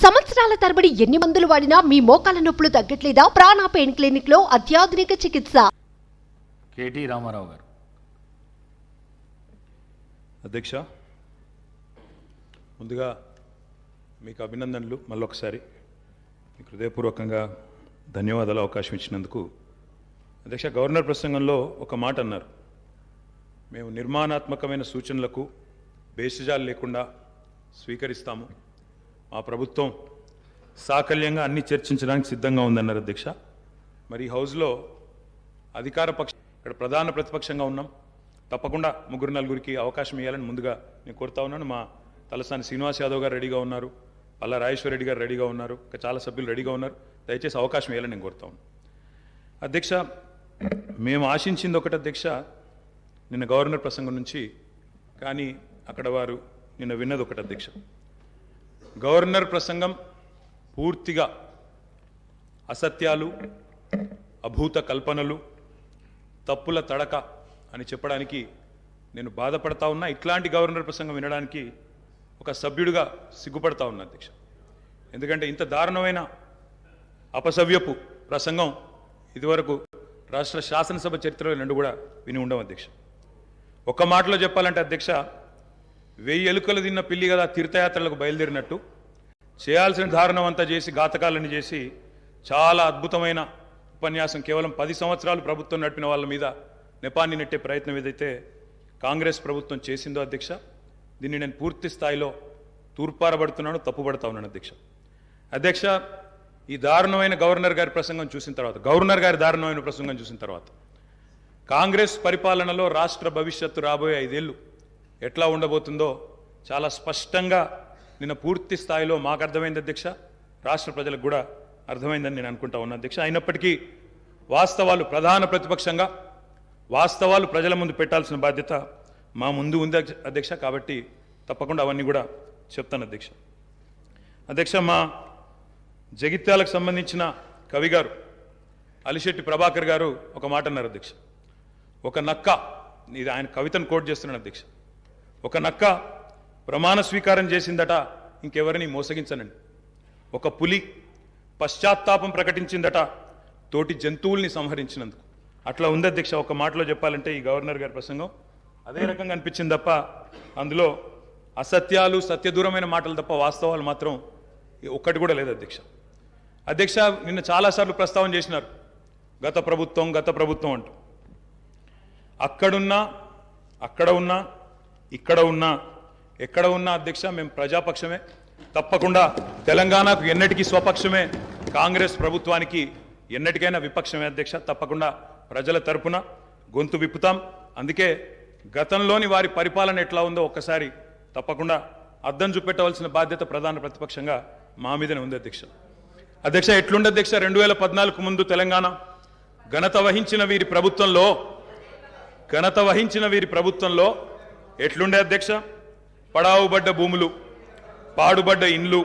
సంవత్సరాల తరబడి ఎన్ని మందులు వాడినా మీ మోకాల నొప్పులు తగ్గట్లేదా? ప్రాణ పెయిన్ క్లినిక్ లో అత్యాధునిక చికిత్స. కేటీ రామారావు గారు. అధ్యక్ష, ముందుగా మీకు అభినందనలు. మళ్ళొకసారి మీకు హృదయపూర్వకంగా ధన్యవాదాలు అవకాశం ఇచ్చినందుకు. అధ్యక్ష, గవర్నర్ ప్రసంగంలో ఒక మాట అన్నారు, మేము నిర్మాణాత్మకమైన సూచనలకు బేసిజాలు లేకుండా స్వీకరిస్తాము, మా ప్రభుత్వం సాకల్యంగా అన్ని చర్చించడానికి సిద్ధంగా ఉందన్నారు. అధ్యక్ష, మరి ఈ హౌస్లో అధికార పక్షం, ఇక్కడ ప్రధాన ప్రతిపక్షంగా ఉన్నాం, తప్పకుండా ముగ్గురు నలుగురికి అవకాశం ఇవ్వాలని ముందుగా నేను కోరుతా ఉన్నాను. మా తలసాని శ్రీనివాస్ యాదవ్ గారు రెడీగా ఉన్నారు, పల్లా రాజేశ్వర రెడ్డి గారు రెడీగా ఉన్నారు, ఇంకా చాలా సభ్యులు రెడీగా ఉన్నారు. దయచేసి అవకాశం ఇవ్వాలని నేను కోరుతా ఉన్నాను. అధ్యక్ష, మేము ఆశించింది ఒకటి అధ్యక్ష, నిన్న గవర్నర్ ప్రసంగం నుంచి, కానీ అక్కడ వారు నిన్న విన్నది ఒకటి అధ్యక్ష. గవర్నర్ ప్రసంగం పూర్తిగా అసత్యాలు, అభూత కల్పనలు, తప్పుల తడక అని చెప్పడానికి నేను బాధపడతా ఉన్నా. ఇట్లాంటి గవర్నర్ ప్రసంగం వినడానికి ఒక సభ్యుడిగా సిగ్గుపడతా ఉన్నా అధ్యక్ష. ఎందుకంటే ఇంత దారుణమైన అపసవ్యపు ప్రసంగం ఇదివరకు రాష్ట్ర శాసనసభ చరిత్రలో రెండు కూడా విని ఉండవు అధ్యక్ష. ఒక్క మాటలో చెప్పాలంటే అధ్యక్ష, 1000 ఎలుకలు తిన్న పిల్లి కదా తీర్థయాత్రలకు బయలుదేరినట్టు చేయాల్సిన దారుణం అంతా చేసి, ఘాతకాలను చేసి, చాలా అద్భుతమైన ఉపన్యాసం కేవలం 10 సంవత్సరాలు ప్రభుత్వం నడిపిన వాళ్ళ మీద నెపాన్ని నెట్టే ప్రయత్నం ఏదైతే కాంగ్రెస్ ప్రభుత్వం చేసిందో అధ్యక్ష, దీన్ని నేను పూర్తి స్థాయిలో తూర్పారబడుతున్నాను, తప్పుపడతా ఉన్నాను అధ్యక్ష. అధ్యక్ష, ఈ దారుణమైన గవర్నర్ గారి ప్రసంగం చూసిన తర్వాత, గవర్నర్ గారి దారుణమైన ప్రసంగం చూసిన తర్వాత, కాంగ్రెస్ పరిపాలనలో రాష్ట్ర భవిష్యత్తు రాబోయే 5 ఏళ్ళు ఎట్లా ఉండబోతుందో చాలా స్పష్టంగా నిన్న పూర్తి స్థాయిలో మాకు అర్థమైంది అధ్యక్ష, రాష్ట్ర ప్రజలకు కూడా అర్థమైందని నేను అనుకుంటా ఉన్నా అధ్యక్ష. అయినప్పటికీ వాస్తవాలు, ప్రధాన ప్రతిపక్షంగా వాస్తవాలు ప్రజల ముందు పెట్టాల్సిన బాధ్యత మా ముందు ఉంది అధ్యక్ష. కాబట్టి తప్పకుండా అవన్నీ కూడా చెప్తాను అధ్యక్ష. అధ్యక్ష, మా జగిత్యాలకు సంబంధించిన కవి గారు అలిశెట్టి ప్రభాకర్ గారు ఒక మాట అన్నారు అధ్యక్ష. ఒక నక్క, ఇది ఆయన కవితను కోట్ చేస్తున్నాను అధ్యక్ష, ఒక నక్క ప్రమాణ స్వీకారం చేసిందట ఇంకెవరిని మోసగించనండి. ఒక పులి పశ్చాత్తాపం ప్రకటించిందట తోటి జంతువుల్ని సంహరించినందుకు. అట్లా ఉంది అధ్యక్ష. ఒక మాటలో చెప్పాలంటే ఈ గవర్నర్ గారి ప్రసంగం అదే రకంగా అనిపించింది తప్ప అందులో అసత్యాలు, సత్యదూరమైన మాటలు తప్ప వాస్తవాలు మాత్రం ఒక్కటి కూడా లేదు అధ్యక్ష. అధ్యక్ష, నిన్న చాలాసార్లు ప్రస్తావన చేసినారు గత ప్రభుత్వం అంటూ. అక్కడున్నా, అక్కడ ఉన్నా, ఇక్కడ ఉన్నా, ఎక్కడ ఉన్నా అధ్యక్ష మేము ప్రజాపక్షమే. తప్పకుండా తెలంగాణకు ఎన్నటికీ స్వపక్షమే, కాంగ్రెస్ ప్రభుత్వానికి ఎన్నటికైనా విపక్షమే అధ్యక్ష. తప్పకుండా ప్రజల తరపున గొంతు విప్పుతాం. అందుకే గతంలోని వారి పరిపాలన ఎట్లా ఉందో ఒక్కసారి తప్పకుండా అద్దం చూపెట్టవలసిన బాధ్యత ప్రధాన ప్రతిపక్షంగా మా మీదనే ఉంది అధ్యక్ష. అధ్యక్ష, ఎట్లుండే అధ్యక్ష 2014 ముందు తెలంగాణ ఘనత వహించిన వీరి ప్రభుత్వంలో ఎట్లుండే అధ్యక్ష? పడావుబడ్డ భూములు, పాడుబడ్డ ఇండ్లు,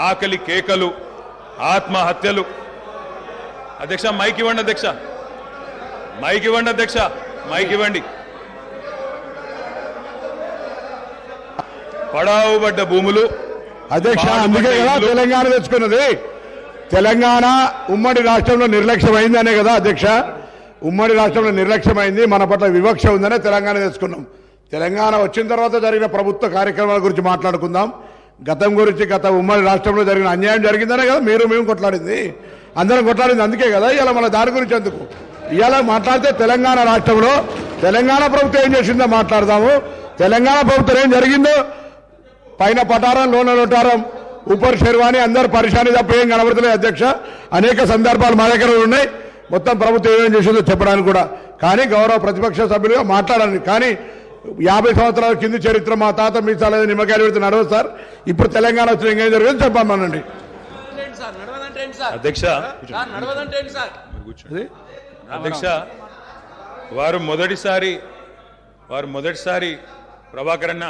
ఆకలి కేకలు, ఆత్మహత్యలు. అధ్యక్ష, మైక్ ఇవ్వండి అధ్యక్ష, మైక్ ఇవ్వండి అధ్యక్ష, మైక్ ఇవ్వండి. పడావుబడ్డ భూములు అధ్యక్ష, అందుకే కదా తెలంగాణ తెచ్చుకున్నది. తెలంగాణ ఉమ్మడి రాష్ట్రంలో నిర్లక్ష్యమైందనే కదా అధ్యక్ష, ఉమ్మడి రాష్ట్రంలో నిర్లక్ష్యమైంది, మన పట్ల వివక్ష ఉందనే తెలంగాణ తెచ్చుకున్నాం. తెలంగాణ వచ్చిన తర్వాత జరిగిన ప్రభుత్వ కార్యక్రమాల గురించి మాట్లాడుకుందాం. గతం గురించి, గత ఉమ్మడి రాష్ట్రంలో జరిగిన అన్యాయం జరిగిందనే కదా మేము కొట్లాడింది, అందరం కొట్లాడింది. అందుకే కదా ఇవాళ మన దాని గురించి ఎందుకు ఇవాళ మాట్లాడితే తెలంగాణ రాష్ట్రంలో తెలంగాణ ప్రభుత్వం ఏం చేసిందో మాట్లాడదాము. తెలంగాణ ప్రభుత్వం ఏం జరిగిందో, పైన పటారం, లోన లోటారం, ఉపర్ శర్వాణి, అందరు పరిశాని తప్ప ఏం కనబడతలేదు అధ్యక్ష. అనేక సందర్భాలు మా దగ్గర ఉన్నాయి, మొత్తం ప్రభుత్వం ఏమేం చేసిందో చెప్పడానికి కూడా. కానీ గౌరవ ప్రతిపక్ష సభ్యులుగా మాట్లాడాలి. కానీ 50 సంవత్సరాల కింది చరిత్ర, మా తాత మీ చాలా నిమ్మకాయలు పెడితే నడవదు సార్. ఇప్పుడు తెలంగాణ వచ్చిన ఇంకేం జరిగింది చెప్పామనండి అధ్యక్ష. అధ్యక్ష, వారు మొదటిసారి ప్రభాకర్ అన్న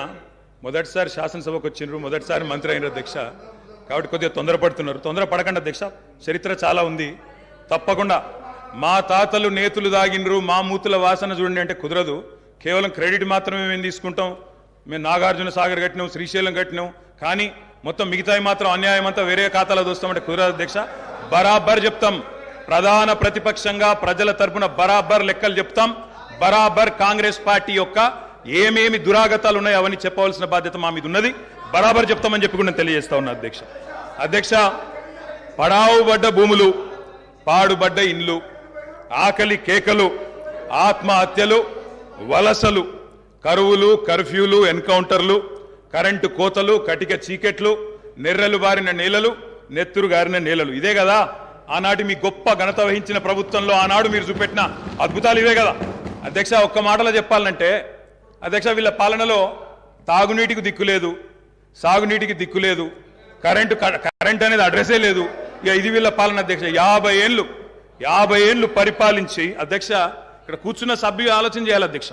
మొదటిసారి శాసనసభకు వచ్చిండ్రు, మొదటిసారి మంత్రి అయినారు అధ్యక్ష. కాబట్టి కొద్దిగా తొందరపడుతున్నారు. తొందరపడకండి అధ్యక్ష, చరిత్ర చాలా ఉంది. తప్పకుండా మా తాతలు నేతులు దాగినరు, మా మూతుల వాసన చూడండి అంటే కుదరదు. కేవలం క్రెడిట్ మాత్రమే మేము తీసుకుంటాం. మేము నాగార్జున సాగర్ కట్టినాం, శ్రీశైలం కట్టినాం, కానీ మొత్తం మిగతాయి మాత్రం అన్యాయం అంతా వేరే ఖాతాలో దోస్తామంటే కుదరదు అధ్యక్ష. బరాబర్ చెప్తాం, ప్రధాన ప్రతిపక్షంగా ప్రజల తరపున బరాబర్ లెక్కలు చెప్తాం. బరాబర్ కాంగ్రెస్ పార్టీ యొక్క ఏమేమి దురాగతాలు ఉన్నాయో అవన్నీ చెప్పవలసిన బాధ్యత మా మీద ఉన్నది. బరాబర్ చెప్తామని చెప్పి కూడా నేను తెలియజేస్తా ఉన్నా అధ్యక్ష. అధ్యక్ష, పడావుబడ్డ భూములు, పాడుబడ్డ ఇండ్లు, ఆకలి కేకలు, ఆత్మహత్యలు, వలసలు, కరువులు, కర్ఫ్యూలు, ఎన్కౌంటర్లు, కరెంటు కోతలు, కటిక చీకెట్లు, నెర్రెలు బారిన నేలలు, నెత్తురు గారిన నేలలు. ఇదే కదా ఆనాటి మీ గొప్ప ఘనత వహించిన ప్రభుత్వంలో ఆనాడు మీరు చూపెట్టిన అద్భుతాలు ఇవే కదా అధ్యక్ష. ఒక్క మాటలో చెప్పాలంటే అధ్యక్ష, వీళ్ళ పాలనలో తాగునీటికి దిక్కు లేదు, సాగునీటికి దిక్కు లేదు, కరెంట్ అనేది అడ్రస్సే లేదు. ఇక ఇది వీళ్ళ పాలన అధ్యక్ష. 50 ఏళ్ళు పరిపాలించి అధ్యక్ష, ఇక్కడ కూర్చున్న సభ్యులు ఆలోచన చేయాలి అధ్యక్ష.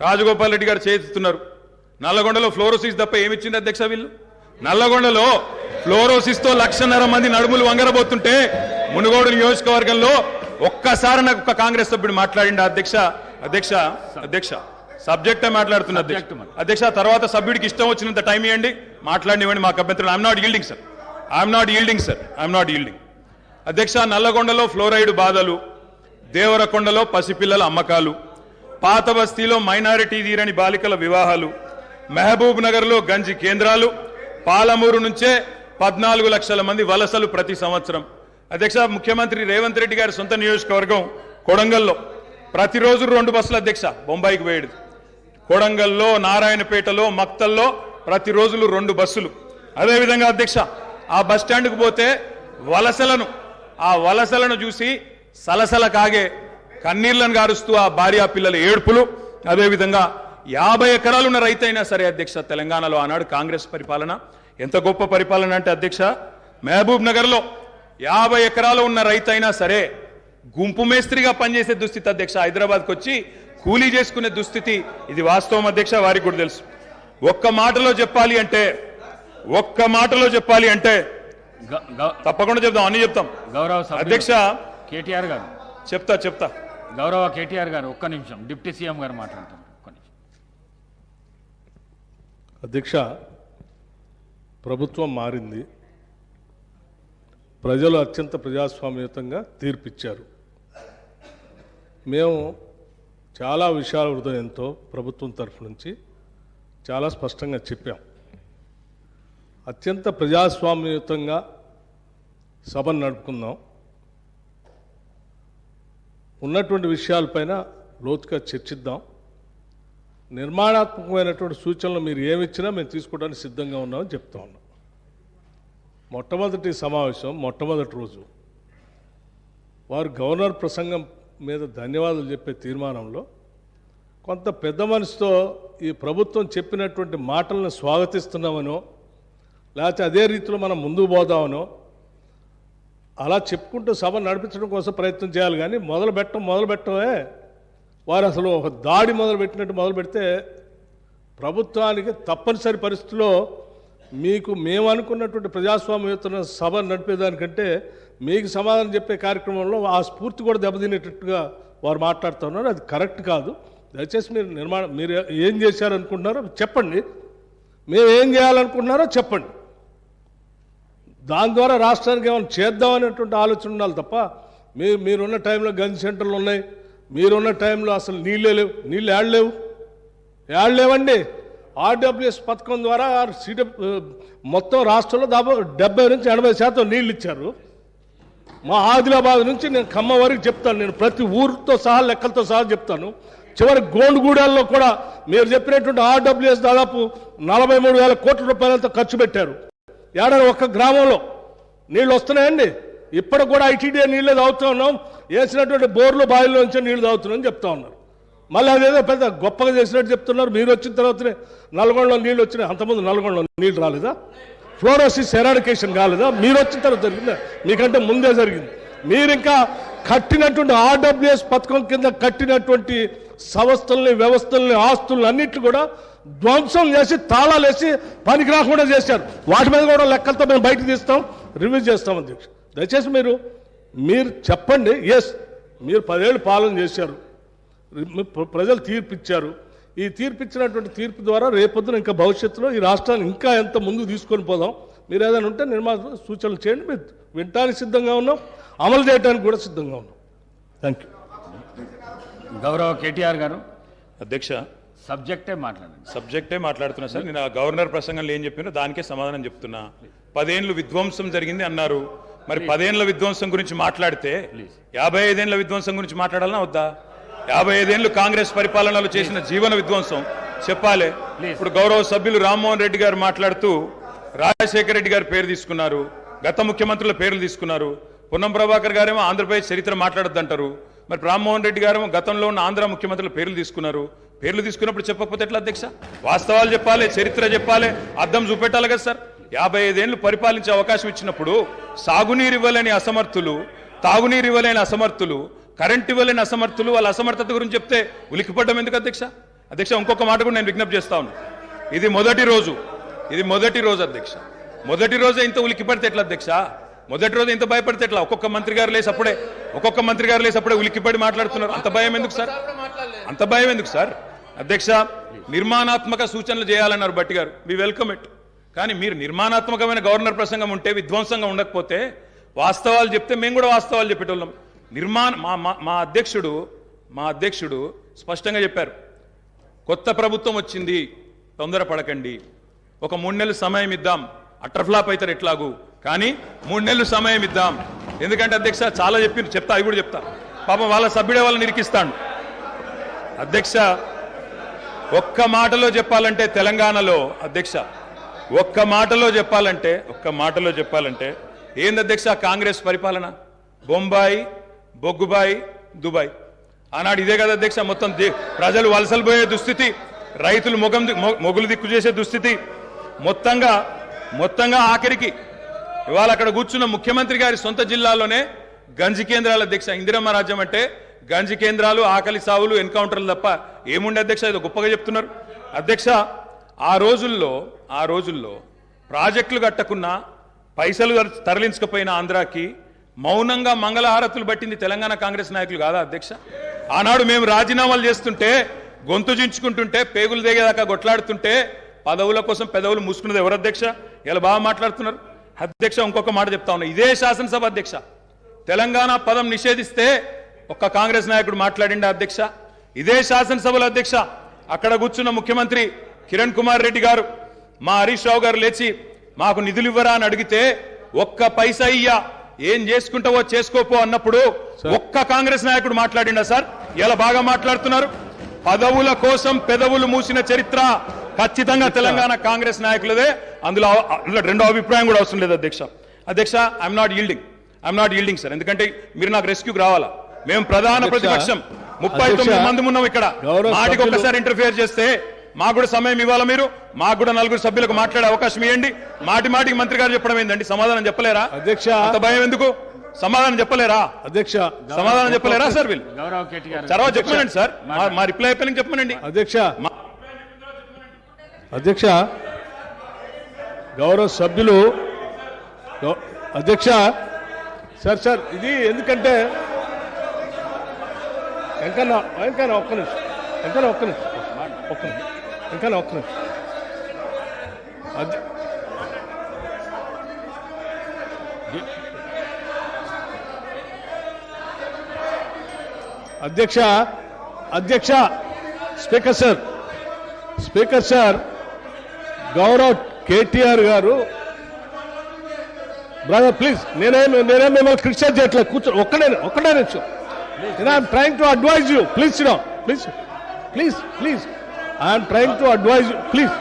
రాజగోపాల్ రెడ్డి గారు చేతున్నారు, నల్లగొండలో ఫ్లోరోసిస్ తప్ప ఏమిచ్చింది అధ్యక్ష వీళ్ళు? నల్లగొండలో ఫ్లోరోసిస్ తో 1,50,000 మంది నడుములు వంగరబోతుంటే మునుగోడు నియోజకవర్గంలో ఒక్కసారి నాకు ఒక కాంగ్రెస్ సభ్యుడు మాట్లాడిండు అధ్యక్ష. అధ్యక్ష అధ్యక్ష సబ్జెక్టే మాట్లాడుతున్నా అధ్యక్ష. తర్వాత సభ్యుడికి ఇష్టం వచ్చినంత టైం ఇవ్వండి, మాట్లాడినివ్వండి, మాకు అభ్యంతరం. I'm not yielding sir, I'm not yielding అధ్యక్ష. నల్లగొండలో ఫ్లోరైడ్ బాధలు, దేవరకొండలో పసిపిల్లల అమ్మకాలు, పాత బస్తీలో మైనారిటీ తీరని బాలికల వివాహాలు, మహబూబ్ నగర్లో గంజి కేంద్రాలు, పాలమూరు నుంచే 14 లక్షల మంది వలసలు ప్రతి సంవత్సరం. అధ్యక్ష, ముఖ్యమంత్రి రేవంత్ రెడ్డి గారి సొంత నియోజకవర్గం కొడంగల్లో ప్రతిరోజు 2 బస్సులు అధ్యక్ష బొంబాయికి పోయేది. కొడంగల్లో, నారాయణపేటలో, మక్తల్లో ప్రతిరోజులు 2 బస్సులు. అదేవిధంగా అధ్యక్ష, ఆ బస్ స్టాండ్కు పోతే ఆ వలసలను చూసి సలసల కాగే కన్నీళ్లను గారుస్తూ ఆ భార్యా పిల్లల ఏడుపులు. అదేవిధంగా 50 ఎకరాలున్న రైతైనా సరే అధ్యక్ష, తెలంగాణలో ఆనాడు కాంగ్రెస్ పరిపాలన ఎంత గొప్ప పరిపాలన అంటే అధ్యక్ష, మహబూబ్ నగర్లో 50 ఎకరాలు ఉన్న రైతైనా సరే గుంపు మేస్త్రిగా పనిచేసే దుస్థితి అధ్యక్ష. హైదరాబాద్కి వచ్చి కూలీ చేసుకునే దుస్థితి. ఇది వాస్తవం అధ్యక్ష, వారికి కూడా తెలుసు. ఒక్క మాటలో చెప్పాలి అంటే తప్పకుండా చెప్తాం, అన్ని చెప్తాం గౌరవ అధ్యక్ష. కేటీఆర్ గారు చెప్తా గౌరవ కేటీఆర్ గారు ఒక్క నిమిషం, డిప్యూటీ సీఎం గారు మాట్లాడతారు. ఒక్క నిమిషం అధ్యక్ష. ప్రభుత్వం మారింది, ప్రజలు అత్యంత ప్రజాస్వామ్యయుతంగా తీర్పిచ్చారు. మేము చాలా విషయాల హృదయంతో ప్రభుత్వం తరఫు నుంచి చాలా స్పష్టంగా చెప్పాం. అత్యంత ప్రజాస్వామ్యయుతంగా సభను నడుపుకుందాం, ఉన్నటువంటి విషయాలపైన లోతుగా చర్చిద్దాం, నిర్మాణాత్మకమైనటువంటి సూచనలు మీరు ఏమిచ్చినా మేము తీసుకోవడానికి సిద్ధంగా ఉన్నామని చెప్తా ఉన్నాం. మొట్టమొదటి సమావేశం, మొట్టమొదటి రోజు వారు గవర్నర్ ప్రసంగం మీద ధన్యవాదాలు చెప్పే తీర్మానంలో కొంత పెద్ద మనసుతో ఈ ప్రభుత్వం చెప్పినటువంటి మాటలను స్వాగతిస్తున్నామనో, లేకపోతే అదే రీతిలో మనం ముందుకు పోదామనో అలా చెప్పుకుంటూ సభ నడిపించడం కోసం ప్రయత్నం చేయాలి. కానీ మొదలు పెట్టడమే వారు అసలు ఒక దాడి మొదలుపెట్టినట్టు మొదలు పెడితే ప్రభుత్వానికి తప్పనిసరి పరిస్థితుల్లో మీకు మేము అనుకున్నటువంటి ప్రజాస్వామ్యయుత సభ నడిపేదానికంటే మీకు సమాధానం చెప్పే కార్యక్రమంలో ఆ స్ఫూర్తి కూడా దెబ్బతినేటట్టుగా వారు మాట్లాడుతున్నారు. అది కరెక్ట్ కాదు. దయచేసి మీరు ఏం చేశారనుకుంటున్నారో చెప్పండి, మేము ఏం చేయాలనుకుంటున్నారో చెప్పండి. దాని ద్వారా రాష్ట్రానికి ఏమైనా చేద్దామనేటువంటి ఆలోచన ఉండాలి తప్ప మీరున్న టైంలో గంజి సెంటర్లు ఉన్నాయి, మీరున్న టైంలో అసలు నీళ్ళే లేవు. నీళ్ళు ఏడలేవండి. ఆర్డబ్ల్యూఎస్ పథకం ద్వారా మొత్తం రాష్ట్రంలో దాదాపు 70 నుంచి 80% నీళ్ళు ఇచ్చారు. మా ఆదిలాబాద్ నుంచి నేను ఖమ్మం వరకు చెప్తాను, నేను ప్రతి ఊరితో సహా లెక్కలతో సహా చెప్తాను. చివరి గోండుగూడెల్లో కూడా మీరు చెప్పినటువంటి ఆర్డబ్ల్యూఎస్ దాదాపు 43,000 కోట్ల రూపాయలతో ఖర్చు పెట్టారు. ఏడాది ఒక్క గ్రామంలో నీళ్ళు వస్తున్నాయండి. ఇప్పటికి కూడా ఐటీడీ నీళ్ళే తాగుతూ ఉన్నాం, వేసినటువంటి బోర్లు బావిలో నుంచి నీళ్లు తాగుతున్నామని చెప్తా ఉన్నారు. మళ్ళీ అదేదో పెద్ద గొప్పగా చేసినట్టు చెప్తున్నారు. మీరు వచ్చిన తర్వాతనే నల్గొండలో నీళ్ళు వచ్చినాయి, అంతకుముందు నల్గొండలో నీళ్ళు రాలేదా? ఫ్లోరోసిస్ ఎరాడికేషన్ కాలేదా? మీరు వచ్చిన తర్వాత జరిగిందా? మీకంటే ముందే జరిగింది. మీరు ఇంకా కట్టినటువంటి ఆర్డబ్ల్యూఎస్ పథకం కింద కట్టినటువంటి సంస్థల్ని, వ్యవస్థల్ని, ఆస్తుల్ని అన్నింటినీ కూడా ధ్వంసం చేసి తాళాలు వేసి పనికి రాకుండా చేశారు. వాటి మీద కూడా లెక్కలతో మేము బయటకు తీస్తాం, రివ్యూ చేస్తాం. అధ్యక్ష, దయచేసి మీరు చెప్పండి. ఎస్, మీరు 10 ఏళ్ళు పాలన చేశారు, ప్రజలు తీర్పిచ్చారు. ఈ తీర్పిచ్చినటువంటి తీర్పు ద్వారా రేపొద్దున ఇంకా భవిష్యత్తులో ఈ రాష్ట్రాన్ని ఇంకా ఎంత ముందుకు తీసుకొని పోదాం మీరు ఏదైనా ఉంటే నిర్మాణ సూచనలు చేయండి, మీరు వినటానికి సిద్ధంగా ఉన్నాం, అమలు చేయడానికి కూడా సిద్ధంగా ఉన్నాం. Thank you. గౌరవ కేటీఆర్ గారు అధ్యక్ష, సబ్జెక్టే మాట్లాడండి. సబ్జెక్టే మాట్లాడుతున్నా సార్. నేను ఆ గవర్నర్ ప్రసంగంలో ఏం చెప్పినో దానికే సమాధానం చెప్తున్నా. 10 ఏళ్ళు విధ్వంసం జరిగింది అన్నారు. మరి 10 ఏళ్ల విధ్వంసం గురించి మాట్లాడితే 55 ఏళ్ల విధ్వంసం గురించి మాట్లాడాలన్నా వద్దా? 55 ఏళ్లు కాంగ్రెస్ పరిపాలనలో చేసిన జీవన విధ్వంసం చెప్పాలి. ఇప్పుడు గౌరవ సభ్యులు రామ్మోహన్ రెడ్డి గారు మాట్లాడుతూ రాజశేఖర రెడ్డి గారి పేరు తీసుకున్నారు, గత ముఖ్యమంత్రుల పేర్లు తీసుకున్నారు. పొన్నం ప్రభాకర్ గారేమో ఆంధ్రప్రదేశ్ చరిత్ర మాట్లాడొద్దంటారు. మరి రామ్మోహన్ రెడ్డి గారేమో గతంలో ఉన్న ఆంధ్ర ముఖ్యమంత్రుల పేర్లు తీసుకున్నారు. పేర్లు తీసుకున్నప్పుడు చెప్పకపోతే ఎట్లా అధ్యక్ష? వాస్తవాలు చెప్పాలి, చరిత్ర చెప్పాలి, అద్దం చూపెట్టాలి కదా సార్. 55 ఏళ్లు పరిపాలించే అవకాశం ఇచ్చినప్పుడు సాగునీరు ఇవ్వలేని అసమర్థులు, తాగునీరు ఇవ్వలేని అసమర్థులు, కరెంట్ ఇవ్వలేని అసమర్థులు, వాళ్ళ అసమర్థత గురించి చెప్తే ఉలికిపడ్డం ఎందుకు అధ్యక్ష? అధ్యక్ష, ఇంకొక మాట కూడా నేను విజ్ఞప్తి చేస్తా ఉన్నాను. ఇది మొదటి రోజు అధ్యక్ష. మొదటి రోజే ఇంత ఉలికిపడితే ఎట్లా అధ్యక్ష? మొదటి రోజు ఇంత భయపడితే ఎట్లా? ఒక్కొక్క మంత్రి గారు లేసి అప్పుడే ఉలికిపడి మాట్లాడుతున్నారు. అంత భయం ఎందుకు సార్? అధ్యక్ష, నిర్మాణాత్మక సూచనలు చేయాలన్నారు భట్టి గారు, వి వెల్కమ్ ఇట్. కానీ మీరు నిర్మాణాత్మకమైన గవర్నర్ ప్రసంగం ఉంటే, విధ్వంసంగా ఉండకపోతే, వాస్తవాలు చెప్తే మేము కూడా వాస్తవాలు చెప్పేటోళ్ళం. మా అధ్యక్షుడు స్పష్టంగా చెప్పారు, కొత్త ప్రభుత్వం వచ్చింది, తొందరపడకండి, ఒక 3 నెలలు సమయం ఇద్దాం, అట్రఫ్లాప్ అవుతారు ఎట్లాగూ, కానీ 3 నెలలు సమయం ఇద్దాం. ఎందుకంటే అధ్యక్ష చాలా చెప్తా, అవి కూడా చెప్తా. పాపం వాళ్ళ సభ్యుడే వాళ్ళని నిరికిస్తాడు. అధ్యక్ష, ఒక్క మాటలో చెప్పాలంటే తెలంగాణలో అధ్యక్ష, ఒక్క మాటలో చెప్పాలంటే ఏంది అధ్యక్ష కాంగ్రెస్ పరిపాలన? బొంబాయి, బొగ్గుబాయి, దుబాయ్. ఆనాడు ఇదే కదా అధ్యక్ష. మొత్తం ప్రజలు వలసలు పోయే దుస్థితి, రైతులు మొగులు దిక్కు చేసే దుస్థితి, మొత్తంగా ఆఖరికి ఇవాళ అక్కడ కూర్చున్న ముఖ్యమంత్రి గారి సొంత జిల్లాలోనే గంజి కేంద్రాల అధ్యక్ష. ఇందిరమ్మ రాజ్యం అంటే గంజి కేంద్రాలు, ఆకలి సావులు, ఎన్కౌంటర్లు తప్ప ఏముండే అధ్యక్ష? ఇది గొప్పగా చెప్తున్నారు అధ్యక్ష. ఆ రోజుల్లో ప్రాజెక్టులు కట్టకున్నా, పైసలు తరలించకపోయిన ఆంధ్రాకి మౌనంగా మంగళహారతులు పట్టింది తెలంగాణ కాంగ్రెస్ నాయకులు కాదా అధ్యక్ష? ఆనాడు మేము రాజీనామాలు చేస్తుంటే, గొంతు చించుకుంటుంటే, పేగులు దిగేదాకా కొట్లాడుతుంటే, పదవుల కోసం పెదవులు మూసుకున్నది ఎవరు అధ్యక్ష? ఇలా బాగా మాట్లాడుతున్నారు అధ్యక్ష. ఇంకొక మాట చెప్తా ఉన్నా, ఇదే శాసనసభ అధ్యక్ష, తెలంగాణ పదం నిషేధిస్తే ఒక్క కాంగ్రెస్ నాయకుడు మాట్లాడిండా అధ్యక్ష? ఇదే శాసనసభలో అధ్యక్ష, అక్కడ కూర్చున్న ముఖ్యమంత్రి కిరణ్ కుమార్ రెడ్డి గారు, మా హరీష్ రావు గారు లేచి మాకు నిధులు ఇవ్వరా అని అడిగితే, ఒక్క పైసా ఇయ్యా, ఏం చేసుకుంటావో చేసుకోపో అన్నప్పుడు ఒక్క కాంగ్రెస్ నాయకుడు మాట్లాడిండా సార్? ఇలా బాగా మాట్లాడుతున్నారు. పదవుల కోసం పెదవులు మూసిన చరిత్ర ఖచ్చితంగా తెలంగాణ కాంగ్రెస్ నాయకులదే. అందులో రెండో అభిప్రాయం కూడా అవసరం లేదు అధ్యక్ష. I'm not yielding sir. ఎందుకంటే మీరు నాకు రెస్క్యూకి రావాలా. మేము ప్రధాన ప్రతిపక్షం, 39 మంది ఉన్నాం ఇక్కడ. మాటికి ఒక్కసారి ఇంటర్ఫియర్ చేస్తే మాకు కూడా సమయం ఇవ్వాలా. మీరు మాకు కూడా 4 సభ్యులకు మాట్లాడే అవకాశం ఇవ్వండి. మాటికి మంత్రి గారు చెప్పడం ఏందండి? సమాధానం చెప్పలేరా అధ్యక్ష? అంత భయం ఎందుకు? సమాధానం చెప్పలేరా అధ్యక్ష? సమాధానం చెప్పలేరా సార్? వీళ్ళు గౌరవ కేటీఆర్ తర్వాత చెప్పమనండి సార్. మా రిప్లై అయిపోయి చెప్పమనండి అధ్యక్ష. గౌరవ సభ్యులు అధ్యక్ష, సార్ ఇది ఎందుకంటే ఒక్క నిమిషం అధ్యక్ష, స్పీకర్ సార్, గౌరవ్ కేటీఆర్ గారు, బ్రదర్ ప్లీజ్, నేనేం మిమ్మల్ని క్రిటిసైజ్ చేయట్లేదు, కూర్చో. ఒక్కడే నిమిషం. I'm trying to advise you, please I'm trying to advise you, please.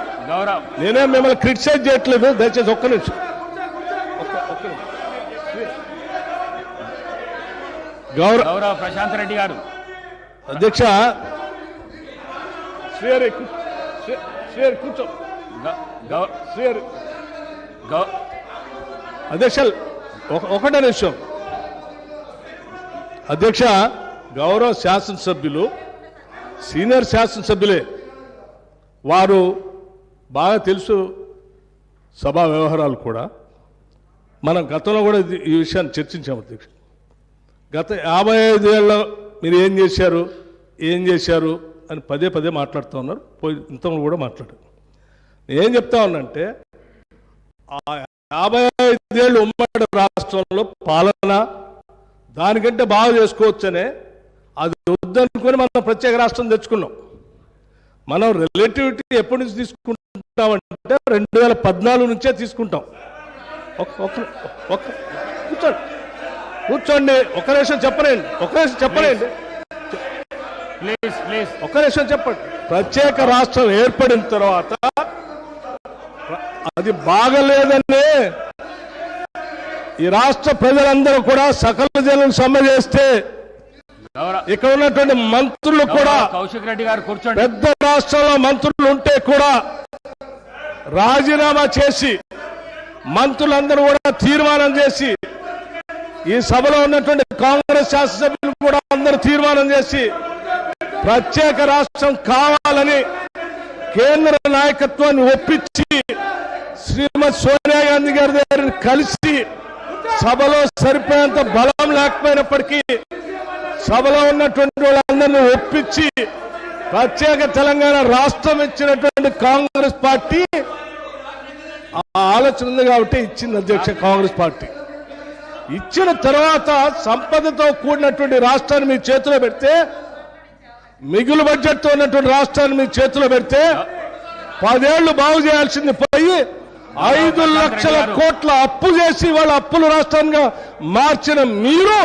నేనేం మిమ్మల్ని క్రిటిసైజ్ చేయట్లేదు, దయచేసి ఒక్క నిమిషం. గౌరవ ప్రశాంత్ రెడ్డి గారు అధ్యక్ష, కూర్చో. అధ్యక్ష ఒకటే నిమిషం. అధ్యక్ష, గౌరవ శాసనసభ్యులు సీనియర్ శాసనసభ్యులే, వారు బాగా తెలుసు సభా వ్యవహారాలు కూడా. మనం గతంలో కూడా ఈ విషయాన్ని చర్చించాము అధ్యక్ష. గత 55 ఏళ్ళలో మీరు ఏం చేశారు అని పదే మాట్లాడుతూ ఉన్నారు. ఇంతలో కూడా మాట్లాడారు. నేను ఏం చెప్తా ఉన్నానంటే, 55 ఏళ్ళు ఉమ్మడి రాష్ట్రంలో పాలన దానికంటే బాగా చేసుకోవచ్చనే అది వద్దనుకొని మనం ప్రత్యేక రాష్ట్రం తెచ్చుకున్నాం. మనం రిలేటివిటీ ఎప్పటి నుంచి తీసుకుంటామంటే 2014 నుంచే తీసుకుంటాం. కూర్చోండి ఒక నిమిషం చెప్పలేండి, ఒక నిమిషం చెప్పండి. ప్రత్యేక రాష్ట్రం ఏర్పడిన తర్వాత అది బాగలేదని ఈ రాష్ట్ర ప్రజలందరూ కూడా సకల జనం సమ్మె చేస్తే ఇక్కడ ఉన్నటువంటి మంత్రులు కూడా కౌశిక్ రెడ్డి గారు కూర్చోండి. పెద్ద రాష్ట్రంలో మంత్రులు ఉంటే కూడా రాజీనామా చేసి మంత్రులందరూ కూడా తీర్మానం చేసి ఈ సభలో ఉన్నటువంటి కాంగ్రెస్ శాసనసభ్యులు కూడా అందరూ తీర్మానం చేసి ప్రత్యేక రాష్ట్రం కావాలని కేంద్ర నాయకత్వాన్ని ఒప్పించి శ్రీమతి సోనియా గాంధీ గారి దగ్గర కలిసి సభలో సరిపోయేంత బలం లేకపోయినప్పటికీ సభలో ఉన్నటువంటి వాళ్ళందరినీ ఒప్పించి ప్రత్యేక తెలంగాణ రాష్ట్రం ఇచ్చినటువంటి కాంగ్రెస్ పార్టీ ఆ ఆలోచన ఉంది కాబట్టి ఇచ్చింది అధ్యక్ష. కాంగ్రెస్ పార్టీ ఇచ్చిన తర్వాత సంపదతో కూడినటువంటి రాష్ట్రాన్ని మీ చేతిలో పెడితే, మిగులు బడ్జెట్తో ఉన్నటువంటి రాష్ట్రాన్ని మీ చేతిలో పెడితే 10 ఏళ్లు బాగు చేయాల్సింది పోయి 5 లక్షల కోట్ల అప్పు చేసి వాళ్ళ అప్పుల రాష్ట్రంగా మార్చిన మీరు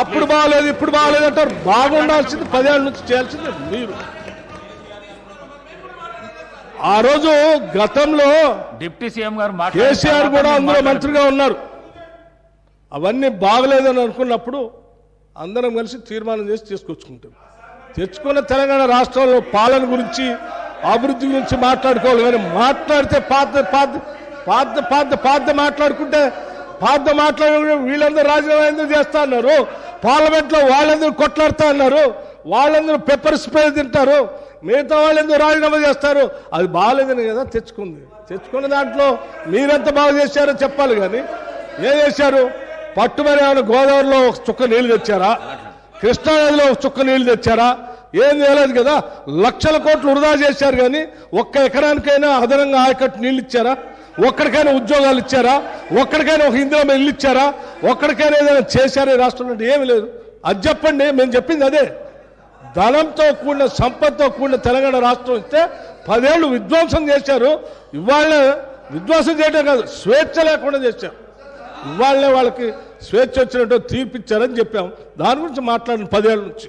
అప్పుడు బాగలేదు ఇప్పుడు బాగలేదు అంటారు. బాగుండాల్సింది 10 ఏళ్ల నుంచి చేయాల్సింది మీరు. ఆ రోజు గతంలో డిప్యూటీ సీఎం గారు కేసీఆర్ కూడా అందులో మంత్రిగా ఉన్నారు. అవన్నీ బాగలేదని అనుకున్నప్పుడు అందరం కలిసి తీర్మానం చేసి తీసుకొచ్చుకుంటాం. తెచ్చుకున్న తెలంగాణ రాష్ట్రంలో పాలన గురించి అభివృద్ధి గురించి మాట్లాడుకోవాలి. కానీ మాట్లాడితే పాత మాట్లాడుకుంటే వీళ్ళందరూ రాజీనామా ఎందుకు చేస్తా అన్నారు, పార్లమెంట్లో వాళ్ళందరూ కొట్లాడుతా అన్నారు, వాళ్ళందరూ పెప్పర్ స్ప్రే తింటారు, మిగతా వాళ్ళందరూ రాజీనామా చేస్తారు. అది బాగాలేదని కదా తెచ్చుకున్న దాంట్లో మీరెంత బాగా చేశారో చెప్పాలి. కానీ ఏం చేశారు? పట్టుమని ఏమైనా గోదావరిలో ఒక చుక్క నీళ్లు తెచ్చారా? కృష్ణానదిలో ఒక చుక్క నీళ్లు తెచ్చారా? ఏం చేయలేదు కదా. లక్షల కోట్లు వృధా చేశారు. కానీ ఒక్క ఎకరానికైనా అదనంగా ఆయకట్టు నీళ్ళు ఇచ్చారా? ఒక్కడికైనా ఉద్యోగాలు ఇచ్చారా? ఒక్కడికైనా ఒక ఇందిరా ఇల్లు ఇచ్చారా? ఒక్కడికైనా ఏదైనా చేశారా ఈ రాష్ట్రంలో? ఏమీ లేదు. అది చెప్పండి. మేము చెప్పింది అదే. ధనంతో కూడిన సంపదతో కూడిన తెలంగాణ రాష్ట్రం ఇస్తే 10 ఏళ్ళు విధ్వంసం చేశారు. ఇవాళ విధ్వంసం చేయడం కాదు, స్వేచ్ఛ లేకుండా చేశారు. ఇవాళనే వాళ్ళకి స్వేచ్ఛ వచ్చినట్టు తీర్పిచ్చారని చెప్పాం. దాని గురించి మాట్లాడిన 10 ఏళ్ళ నుంచి